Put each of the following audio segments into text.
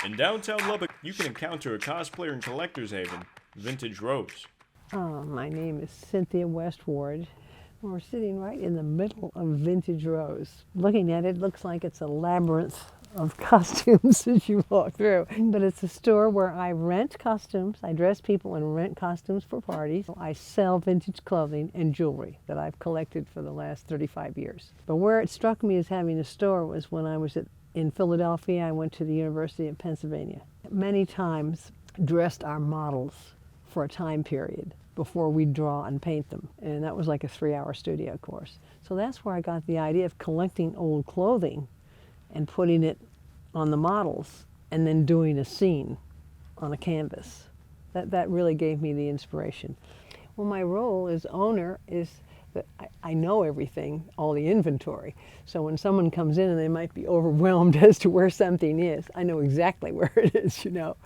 In downtown Lubbock, you can encounter a cosplayer and collector's haven, Vintage Rose. My name is Cynthia Westward. We're sitting right in the middle of Vintage Rose. Looking at it, looks like it's a labyrinth of costumes as you walk through. But it's a store where I rent costumes. I dress people and rent costumes for parties. I sell vintage clothing and jewelry that I've collected for the last 35 years. But where it struck me as having a store was when I was in Philadelphia. I went to the University of Pennsylvania. Many times dressed our models for a time period before we draw and paint them. And that was like a 3-hour studio course. So that's where I got the idea of collecting old clothing and putting it on the models and then doing a scene on a canvas. That really gave me the inspiration. Well, my role as owner is that I know everything, all the inventory. So when someone comes in and they might be overwhelmed as to where something is, I know exactly where it is, you know.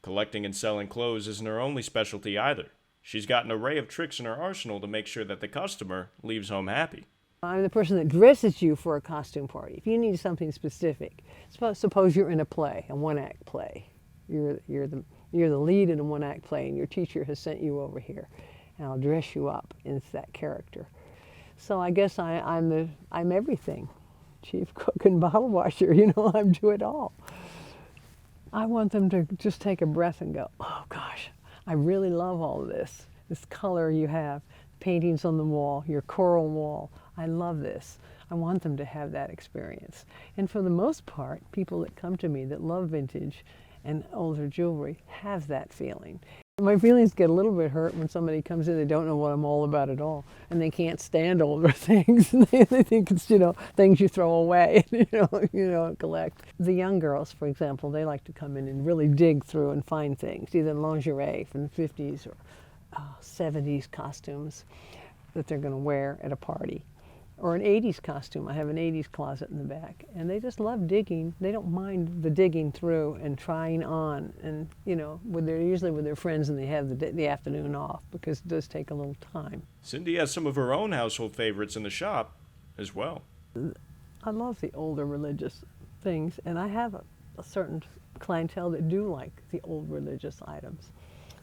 Collecting and selling clothes isn't her only specialty either. She's got an array of tricks in her arsenal to make sure that the customer leaves home happy. I'm the person that dresses you for a costume party. If you need something specific, suppose you're in a play, a one-act play. You're the lead in a one-act play, and your teacher has sent you over here, and I'll dress you up as that character. So I guess I'm everything. Chief cook and bottle washer, you know, I do it all. I want them to just take a breath and go, oh gosh, I really love all of this. This color you have, paintings on the wall, your coral wall. I love this. I want them to have that experience. And for the most part, people that come to me that love vintage and older jewelry have that feeling. My feelings get a little bit hurt when somebody comes in, they don't know what I'm all about at all, and they can't stand older things. They think it's, you know, things you throw away, collect. The young girls, for example, they like to come in and really dig through and find things, either lingerie from the 50s or 70s costumes that they're going to wear at a party, or an 80s costume. I have an 80s closet in the back, and they just love digging. They don't mind the digging through and trying on, and usually with their friends, and they have the afternoon off because it does take a little time. Cindy has some of her own household favorites in the shop as well. I love the older religious things, and I have a certain clientele that do like the old religious items.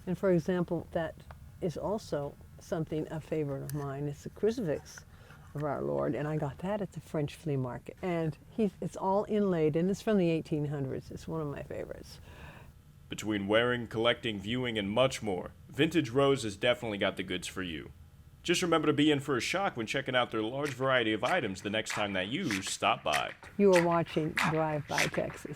And for example, that is also a favorite of mine. It's the crucifix of our Lord, and I got that at the French flea market. And it's all inlaid, and it's from the 1800s. It's one of my favorites. Between wearing, collecting, viewing, and much more, Vintage Rose has definitely got the goods for you. Just remember to be in for a shock when checking out their large variety of items the next time that you stop by. You are watching Drive by Texas.